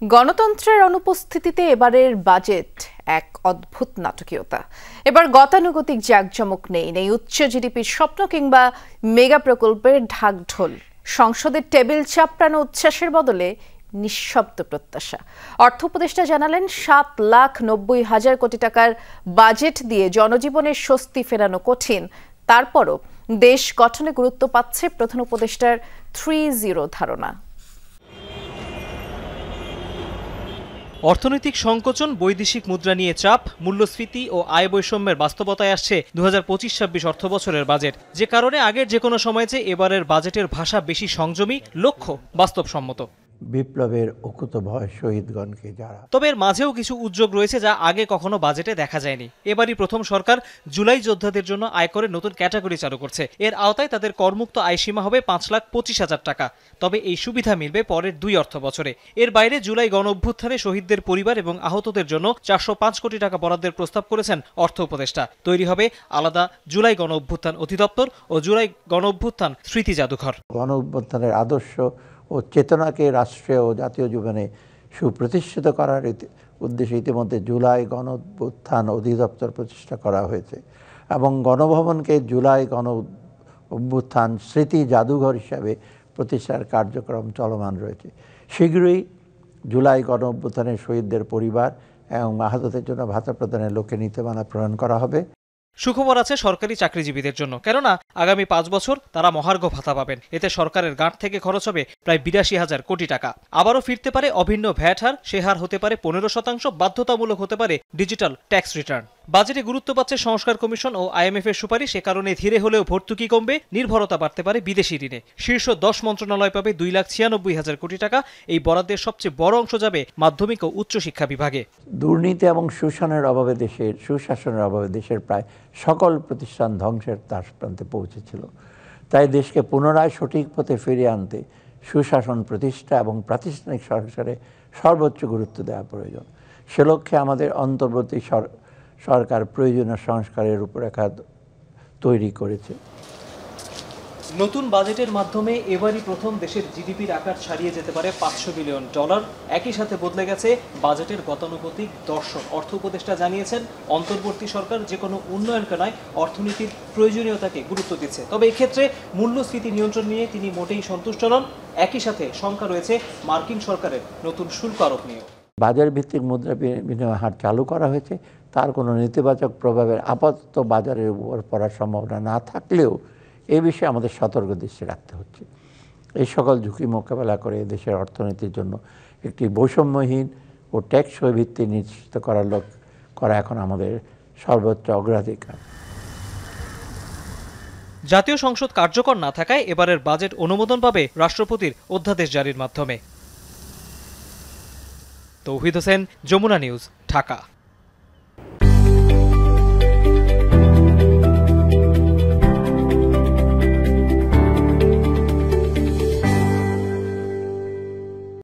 গণতন্ত্রের অনুপস্থিতিতে এবারের বাজেট এক অদ্ভুত নাটকীয়তা। এবার গতানুগতিক জাঁকজমক নেই উচ্চ জিডিপির স্বপ্ন কিংবা মেগা প্রকল্পের ঢাকঢোল। সংসদের টেবিল চাপড়ানো উচ্ছ্বাসের বদলে নিঃশব্দ প্রত্যাশা। অর্থ উপদেষ্টা জানালেন 7,90,000 কোটি টাকার বাজেট দিয়ে জনজীবনের স্বস্তি ফেরানো কঠিন। তারপরও দেশ গঠনে গুরুত্ব পাচ্ছে প্রধান উপদেষ্টার 3-0 ধারণা। অর্থনৈতিক সংকোচন, বৈদেশিক মুদ্রা নিয়ে চাপ, মূল্যস্ফীতি ও আয় বৈষম্যের বাস্তবতায় আসছে 2025-26 অর্থবছরের বাজেট, যে কারণে আগের যে কোনো সময় যে এবারের বাজেটের ভাষা বেশি সংযমী, লক্ষ্য বাস্তবসম্মত। বিপ্লবের অকুতোভয় শহীদগণকে যারা। তবে এর মাঝেও কিছু উদ্যোগ রয়েছে যা আগে কখনো বাজেটে দেখা যায়নি। এবারই প্রথম সরকার জুলাই যোদ্ধাদের জন্য আয়করের নতুন ক্যাটাগরি চালু করছে। এর আওতায় তাদের করমুক্ত আয়সীমা হবে 5,25,000 টাকা। তবে এই সুবিধা মিলবে পরের 2 অর্থ বছরে। এর বাইরে জুলাই গণ অভ্যুত্থানে শহীদদের পরিবার এবং আহতদের জন্য 405 কোটি টাকা বরাদ্দের প্রস্তাব করেছেন অর্থ উপদেষ্টা। তৈরি হবে আলাদা জুলাই গণ অভ্যুত্থান অধিদপ্তর ও জুলাই গণ অভ্যুত্থান স্মৃতি জাদুঘর। গণ অভ্যুত্থানের আদর্শ ও চেতনাকে রাষ্ট্রীয় ও জাতীয় জীবনে সুপ্রতিষ্ঠিত করার উদ্দেশ্যে ইতিমধ্যে জুলাই গণ অভ্যুত্থান অধিদপ্তর প্রতিষ্ঠা করা হয়েছে এবং গণভবনকে জুলাই গণ অভ্যুত্থান স্মৃতি জাদুঘর হিসাবে প্রতিষ্ঠার কার্যক্রম চলমান রয়েছে। শীঘ্রই জুলাই গণ অভ্যুত্থানের শহীদদের পরিবার এবং আহতদের জন্য ভাতা প্রদানের লক্ষ্যে নীতিমালা প্রণয়ন করা হবে। সুখবর আছে সরকারি চাকরিজীবীদের জন্য, কেননা আগামী 5 বছর তারা মহার্ঘ ভাতা পাবেন। এতে সরকারের গাঁট থেকে খরচ হবে প্রায় 82,000 কোটি টাকা। আবারও ফিরতে পারে অভিন্ন ভ্যাট হার, সে হার হতে পারে 15%, বাধ্যতামূলক হতে পারে ডিজিটাল ট্যাক্স রিটার্ন। বাজেটে গুরুত্ব পাচ্ছে সংস্কার কমিশন ও IMF এর সুপারিশ। এ কারণে ধীরে হলেও ভর্তুকি কমবে, নির্ভরতা বাড়তে পারে বিদেশি ঋণে। শীর্ষ 10 মন্ত্রণালয় পাবে 2,96,000 কোটি টাকা। এই বরাদ্দের সবচেয়ে বড় অংশ যাবে মাধ্যমিক ও উচ্চশিক্ষা বিভাগে। দুর্নীতি এবং সুশাসনের অভাবে দেশের প্রায় সকল প্রতিষ্ঠান ধ্বংসের দ্বারপ্রান্তে পৌঁছেছিল। তাই দেশকে পুনরায় সঠিক পথে ফিরিয়ে আনতে সুশাসন প্রতিষ্ঠা এবং প্রাতিষ্ঠানিক সংস্কারে সর্বোচ্চ গুরুত্ব দেওয়া প্রয়োজন। সে লক্ষ্যে আমাদের অন্তর্বর্তী সরকার প্রয়োজনীয় সংস্কারের রূপরেখা তৈরি করেছে। নতুন বাজেটের মাধ্যমে এবারই প্রথম দেশের জিডিপির আকার ছাড়িয়ে যেতে পারে $500 বিলিয়ন। একই সাথে বদলে গেছে বাজেটের গতানুগতিক দর্শন। অর্থ উপদেষ্টা জানিয়েছেন, অন্তর্বর্তী সরকার যে কোনো উন্নয়নকে নয়, অর্থনীতির প্রয়োজনীয়তাকে গুরুত্ব দিচ্ছে। তবে এক্ষেত্রে মূল্যস্ফীতি নিয়ন্ত্রণ নিয়ে তিনি মোটেই সন্তুষ্ট নন। একই সাথে শঙ্কা রয়েছে মার্কিন সরকারের নতুন শুল্ক আরোপ নিয়ে। বাজার ভিত্তিক মুদ্রা বিনিময় হার চালু করা হয়েছে, তার কোনো নেতিবাচক প্রভাবের আপাতত বাজারের উপর পড়ার সম্ভাবনা না থাকলেও এ বিষয়ে আমাদের সতর্ক দৃষ্টি রাখতে হচ্ছে। এই সকল ঝুঁকি মোকাবেলা করে দেশের অর্থনীতির জন্য একটি বৈষম্যহীন ও টেকসই ভিত্তি নিশ্চিত করা এখন আমাদের সর্বোচ্চ অগ্রাধিকার। জাতীয় সংসদ কার্যকর না থাকায় এবারের বাজেট অনুমোদন পাবে রাষ্ট্রপতির অধ্যাদেশ জারির মাধ্যমে। তৌহিদ হোসেন, যমুনা নিউজ, ঢাকা।